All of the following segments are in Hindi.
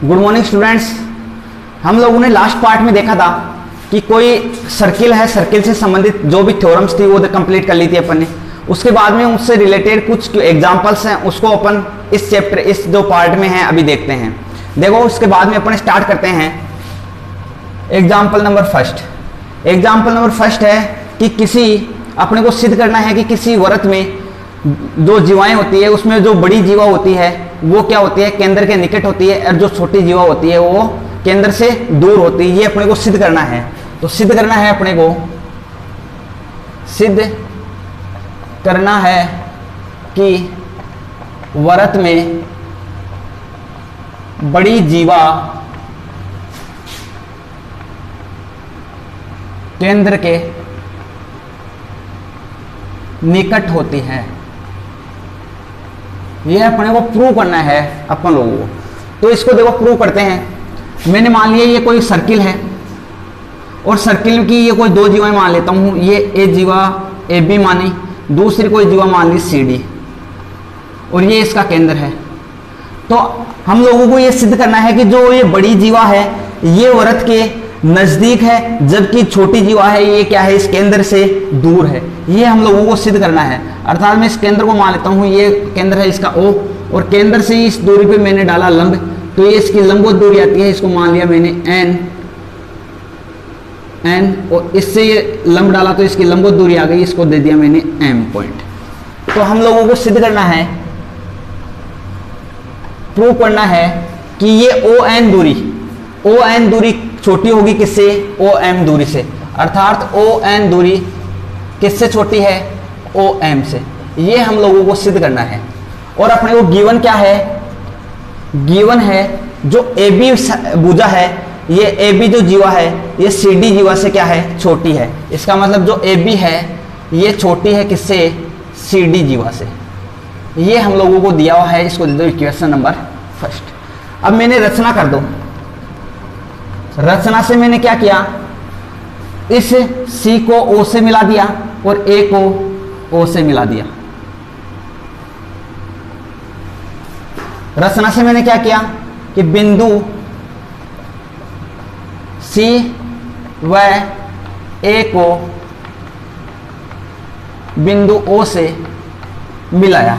Good morning students. हम लोगों ने लास्ट पार्ट में देखा था कि कोई सर्किल है, सर्किल से संबंधित जो भी थ्योरम्स थी वो कंप्लीट कर ली थी अपन ने। उसके बाद में उससे रिलेटेड कुछ एग्जांपल्स हैं, उसको अपन इस चैप्टर इस जो पार्ट में है अभी देखते हैं। देखो उसके बाद में अपन स्टार्ट करते हैं example number first. Example number first है कि किसी अपने को सिद्ध करना है कि किसी वृत्त में जो जीवाएं होती है उसमें जो बड़ी जीवा होती है वो क्या होती है, केंद्र के निकट होती है, और जो छोटी जीवा होती है वो केंद्र से दूर होती है। ये अपने को सिद्ध करना है। तो सिद्ध करना है, अपने को सिद्ध करना है कि वृत्त में बड़ी जीवा केंद्र के निकट होती है। यह अपने को प्रूव करना है अपन लोगों को। तो इसको देखो प्रूव करते हैं। मैंने मान लिया ये कोई सर्किल है और सर्किल की ये कोई दो जीवाएं मान लेता हूं। ये ए जीवा ए बी मानी, दूसरी कोई जीवा मान ली सी डी, और ये इसका केंद्र है। तो हम लोगों को ये सिद्ध करना है कि जो ये बड़ी जीवा है ये वृत्त के नजदीक है, जबकि छोटी जीवा है ये क्या है, इस केंद्र से दूर है। ये हम लोगों को सिद्ध करना है। अर्थात मैं इस केंद्र को मान लेता हूं, ये केंद्र है इसका O, और केंद्र से इस दूरी पे मैंने डाला लंब, तो ये इसकी लंबवत दूरी आती है। इसको मान लिया मैंने n, और इससे ये लंब डाला तो इसकी लंबवत दूरी आ गई, इसको दे दिया मैंने m पॉइंट। तो हम लोगों को सिद्ध करना है, प्रूव करना है कि ये ON दूरी छोटी होगी किससे, OM दूरी से। अर्थात ON दूरी किससे छोटी है, OM से। ये हम लोगों को सिद्ध करना है। और अपने को गिवन क्या है, गिवन है जो AB भुजा है, ये AB जो जीवा है ये CD जीवा से क्या है, छोटी है। इसका मतलब जो AB है ये छोटी है किससे, CD जीवा से। ये हम लोगों को दिया हुआ है। इसको दे दो इक्वेशन नंबर फर्स्ट। अब मैंने रचना कर दो। रचना से मैंने क्या किया, इस C को O से मिला दिया और A को O से मिला दिया। रचना से मैंने क्या किया कि बिंदु C व A को बिंदु O से मिलाया।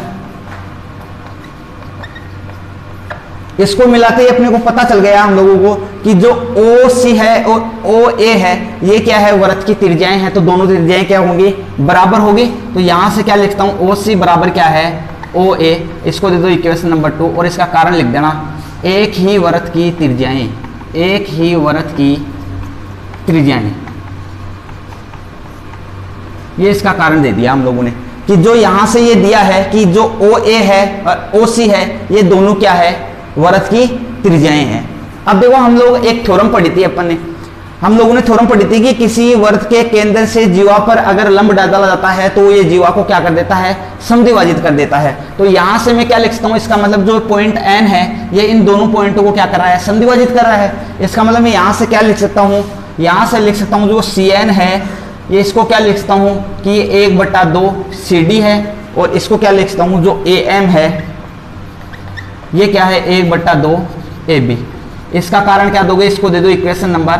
इसको मिलाते ही अपने को पता चल गया हम लोगों को कि जो OC है और OA है ये क्या है, वृत्त की त्रिज्याएं हैं। तो दोनों त्रिज्याएं क्या होंगी, बराबर होगी। तो यहां से क्या लिखता हूं, OC बराबर क्या है, OA। इसको दे दो इक्वेशन नंबर 2 और इसका कारण लिख देना, एक ही वृत्त की त्रिज्याएं, एक ही वृत्त की त्रिज्याएं। ये इसका कारण दे दिया हम लोगों ने कि जो यहां से ये दिया है कि जो OA है और OC है ये दोनों क्या है, वृत्त की त्रिज्याएं हैं। अब देखो हम लोग एक थ्योरम पढ़ी थी अपन ने, हम लोगों ने थ्योरम पढ़ी थी कि किसी वृत्त के केंद्र से जीवा पर अगर लंब डाला जाता है तो ये जीवा को क्या कर देता है, समद्विभाजित कर देता है। तो यहां से मैं क्या लिख सकता हूं, इसका मतलब जो पॉइंट N है ये इन दोनों पॉइंटों को क्या कर रहा है, समद्विभाजित कर रहा है। इसका मतलब मैं यहां से क्या लिख सकता हूं, यहां से लिख सकता हूं जो CN है ये, इसको क्या लिख सकता हूं कि ये 1/2 CD है, और इसको क्या लिख सकता हूं जो AM है ये क्या है, 1/2 AB। इसका कारण क्या दोगे, इसको दे दो इक्वेशन नंबर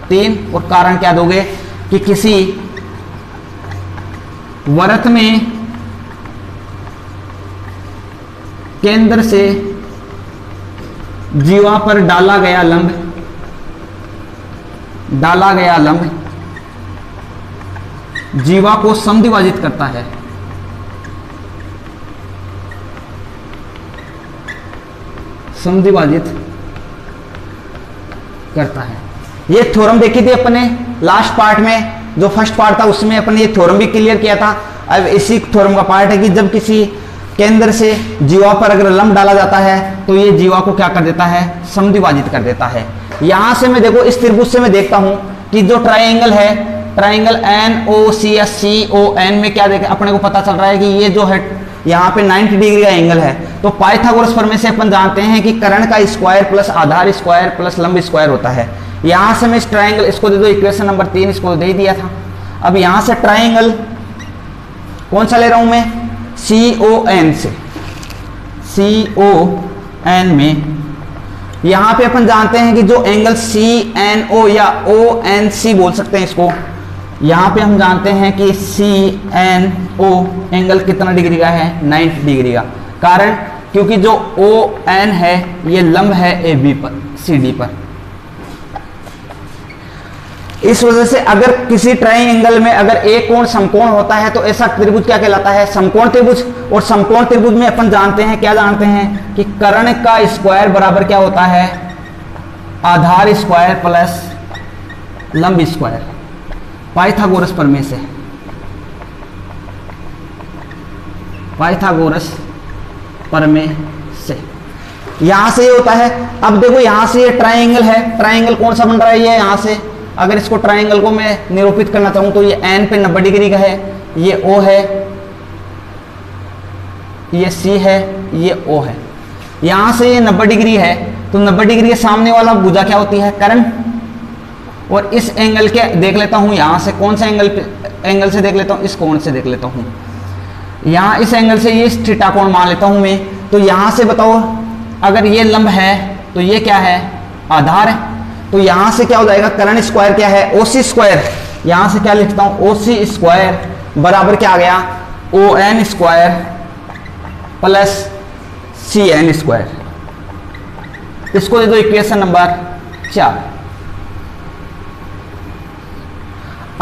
3, और कारण क्या दोगे कि किसी वृत्त में केंद्र से जीवा पर डाला गया लंब जीवा को समद्विभाजित करता है। समद्विभाजित करता है। ये थ्योरम देखी थी अपन ने लास्ट पार्ट में, जो फर्स्ट पार्ट था उसमें अपन ने ये थ्योरम भी क्लियर किया था। अब इसी थ्योरम का पार्ट है कि जब किसी केंद्र से जीवा पर अगर लंब डाला जाता है तो ये जीवा को क्या कर देता है, समद्विभाजित कर देता है। यहां से मैं देखो इस त्रिभुज से मैं देखता हूं कि जो ट्राइंगल है, ट्राइंगल NOC या CON में क्या देखें, अपने को पता चल रहा है कि ये जो है यहाँ पे 90 डिग्री का एंगल है। तो पाइथागोरस प्रमेय से अपन जानते हैं कि कर्ण का स्क्वायर प्लस आधार स्क्वायर प्लस लंब स्क्वायर होता है। यहां से मैं इस ट्राइंगल, इसको दे दो इक्वेशन नंबर 3, इसको दे दिया था। अब यहां से ट्राइंगल कौन सा ले रहा हूं मैं, CON से, CON में यहां पे अपन जानते हैं कि जो एंगल सी एन ओ या ओ एन सी बोल सकते हैं इसको, यहां पे हम जानते हैं कि सी एन ओ एंगल कितना डिग्री का है, 90 डिग्री का। कारण क्योंकि जो ओ एन है ये लंब है ए बी पर, सी डी पर। इस वजह से अगर किसी ट्रायंगल में अगर एक कोण समकोण होता है तो ऐसा त्रिभुज क्या कहलाता है, समकोण त्रिभुज। और समकोण त्रिभुज में अपन जानते हैं, क्या जानते हैं कि कर्ण का स्क्वायर बराबर क्या होता है, आधार स्क्वायर प्लस लंब स्क्वायर, पाइथागोरस प्रमेय से, पाइथागोरस प्रमेय से यहां से ये होता है। अब देखो यहां से ये ट्रायंगल है, ट्रायंगल कौन सा बन रहा है, ये यहां से अगर इसको ट्रायंगल को मैं निरूपित करना चाहूं तो ये एन पे 90 डिग्री का है, ये ओ है, ये सी है, ये ओ है। यहां से ये 90 डिग्री है तो 90 डिग्री के सामने वाला भुजा क्या होती है, कर्ण। और इस एंगल के देख लेता हूं, यहां से कौन सा एंगल से देख लेता हूं, इस कोण से देख लेता हूं। यहां इस एंगल से ये थीटा कोण मान लेता हूं मैं। तो यहां से बताओ अगर ये लंब है तो ये क्या है, आधार है। तो यहां से क्या हो जाएगा, कर्ण स्क्वायर क्या है, ओसी स्क्वायर। यहां से क्या लिखता हूं, ओसी स्क्वायर बराबर क्या आ गया, O N square plus C N square. इसको दे दो इक्वेशन नंबर 4।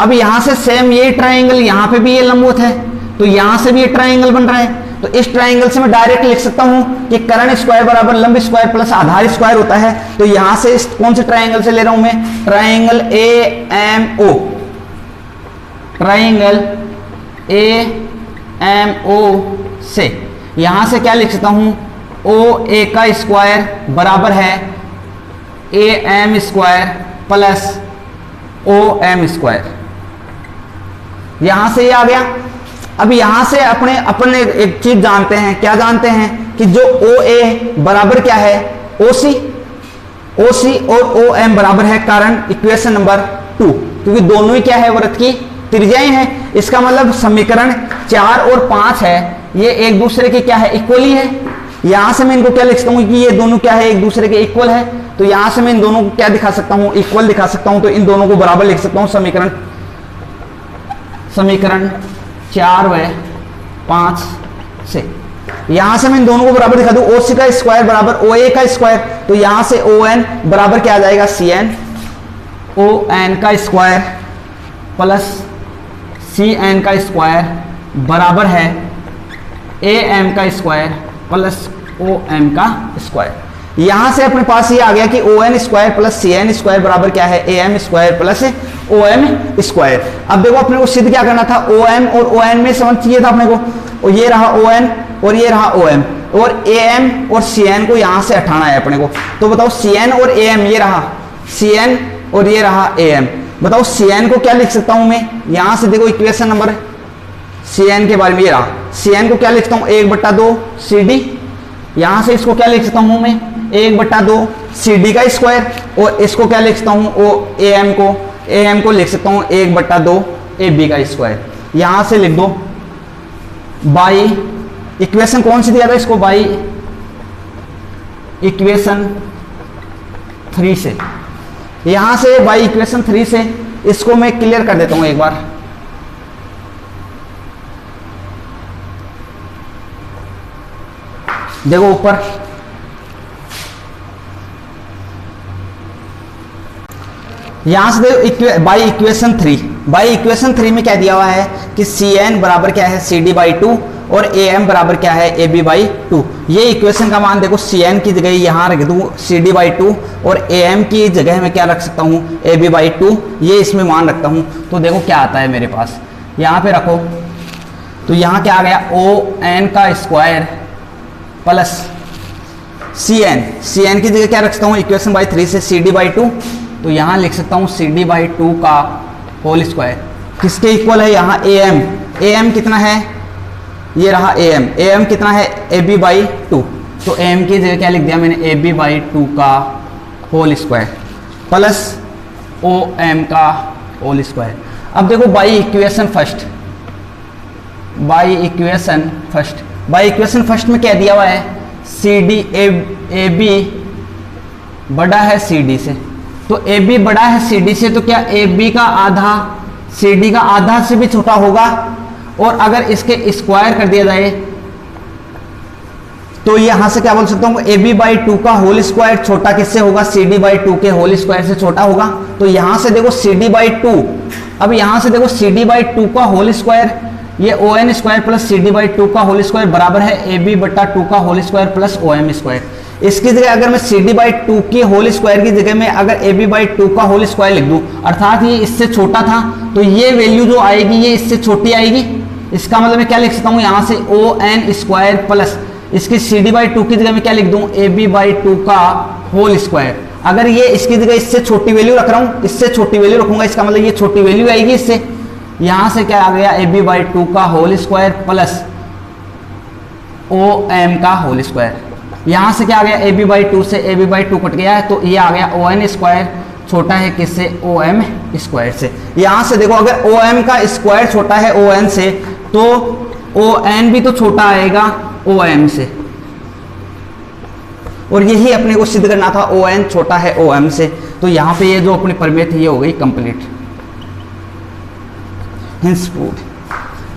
अब यहां से सेम ये ट्रायंगल, यहां पे भी ये लंबवत है तो यहां से भी ये ट्रायंगल बन रहा है। तो इस ट्रायंगल से मैं डायरेक्ट लिख सकता हूं कि कर्ण स्क्वायर बराबर लंब स्क्वायर प्लस आधार स्क्वायर होता है। तो यहां से इस कौन से ट्रायंगल से ले रहा हूं मैं, triangle A M O, triangle A M O से यहां से क्या लिख सकता हूं, ओ ए का स्क्वायर बराबर है A M square plus O M square. यहां से ये आ गया। अब यहां से अपने एक चीज जानते हैं, क्या जानते हैं कि जो ओ ए बराबर क्या है, ओ सी, ओ सी और ओ एम बराबर है, कारण इक्वेशन नंबर 2, क्योंकि दोनों ही क्या है, वृत्त की त्रिज्याएं हैं। इसका मतलब समीकरण 4 और 5 है, ये एक दूसरे के क्या है, इक्वल ही है। यहां से मैं इनको क्या लिख सकता हूं कि ये दोनों क्या है, एक दूसरे के इक्वल है। तो यहां से मैं इन दोनों को क्या दिखा सकता हूं, इक्वल दिखा सकता हूं। तो इन दोनों को बराबर लिख सकता हूं, समीकरण 4 व 5 से। यहां से मैं इन दोनों को बराबर दिखा दूं, ओ सी का स्क्वायर बराबर ओ ए का स्क्वायर। तो यहां से ओ एन बराबर क्या आ जाएगा, सी एन, ओ एन का स्क्वायर प्लस सी एन का स्क्वायर बराबर है ए एम का स्क्वायर प्लस ओ एम का स्क्वायर। यहां से अपने पास ये आ गया कि O N square plus C N square बराबर क्या है, A M square plus O M square. अब देखो अपने को सिद्ध क्या करना था, ओ एम और ओ एन में समझ चाहिए था अपने को। और ये रहा ओ एन और ये रहा ओ एम, और ए एम और सी एन को यहां से हटाना है अपने को। तो बताओ सी एन और ए एम, ये रहा सी एन और ये रहा ए एम। बताओ सी एन को क्या लिख सकता हूं मैं, यहां से देखो इक्वेशन नंबर सी एन के बारे में, ये रहा सी एन को क्या लिखता हूं, 1/2 सी डी। यहां से इसको क्या लिख सकता हूं मैं, 1/2 सी डी का स्क्वायर। और इसको क्या लिख सकता हूं, ओ ए एम को लिख सकता हूं 1/2 ए बी का स्क्वायर। यहां से लिख दो बाई इक्वेशन कौन सी दिया था इसको, बाई इक्वेशन 3 से। यहां से बाई इक्वेशन 3 से इसको मैं क्लियर कर देता हूं एक बार। देखो ऊपर यहां से देखो बाई इक्वेशन 3, बाई इक्वेशन 3 में क्या दिया हुआ है कि सी एन बराबर क्या है, सी डी बाई 2 और ए एम बराबर क्या है, ए बी बाई 2। ये इक्वेशन का मान देखो सी एन की जगह यहां रख दूं सी डी बाई 2 और ए एम की जगह मैं क्या रख सकता हूं, ए बी बाई 2, ये इसमें मान रखता हूं। तो देखो क्या आता है मेरे पास, यहां पे रखो तो यहां क्या आ गया, ओ एन का स्क्वायर प्लस सी एन की जगह क्या रख सकता हूँ इक्वेशन बाई 3 से सी डी बाई 2। तो यहाँ लिख सकता हूँ सी डी बाई 2 का होल स्क्वायर किसके इक्वल है, यहाँ ए एम कितना है, ये रहा ए एम कितना है, ए बी बाई 2। तो ए एम की जगह क्या लिख दिया मैंने, ए बी बाई 2 का whole square plus O M का होल स्क्वायर। अब देखो by equation first, by equation first में क्या दिया हुआ है, सी डी ए बी बड़ा है CD से, तो AB बड़ा है CD से, तो क्या AB का आधा CD का आधा से भी छोटा होगा। और अगर इसके स्क्वायर कर दिया जाए तो यहां से क्या बोल सकता हूं, AB/2 का होल स्क्वायर छोटा किससे होगा, CD/2 के होल स्क्वायर से छोटा होगा। तो यहां से देखो CD/2, अब यहां से देखो CD/2 का होल स्क्वायर, ये ON स्क्वायर प्लस CD/2 का होल स्क्वायर बराबर है AB/2 का whole square plus OM square. इसकी जगह अगर मैं CD/2 के होल स्क्वायर की जगह में अगर AB/2 का होल स्क्वायर लिख दूं, अर्थात ये इससे छोटा था, तो ये वैल्यू जो आएगी ये इससे छोटी आएगी। इसका मतलब मैं क्या लिख सकता हूं, यहां से ON स्क्वायर प्लस इसकी CD/2 की जगह में क्या लिख दूं, AB/2 का होल स्क्वायर। अगर ये इसकी जगह इससे छोटी वैल्यू रख रहा हूं, इससे छोटी वैल्यू रखूंगा, इसका मतलब ये छोटी वैल्यू आएगी इससे। यहां से क्या आ गया, AB/2 का होल स्क्वायर प्लस OM का होल स्क्वायर। यहां से क्या आ गया, AB/2 से AB/2 कट गया है, तो ये आ गया ON स्क्वायर छोटा है किससे, OM स्क्वायर से। यहां से देखो अगर OM का स्क्वायर छोटा है ON से, तो ON भी तो छोटा आएगा OM से, और यही अपने को सिद्ध करना था, ON छोटा है OM से। तो यहां पे ये जो अपनी प्रमेय थी ये हो गई कंप्लीट। Hints proved.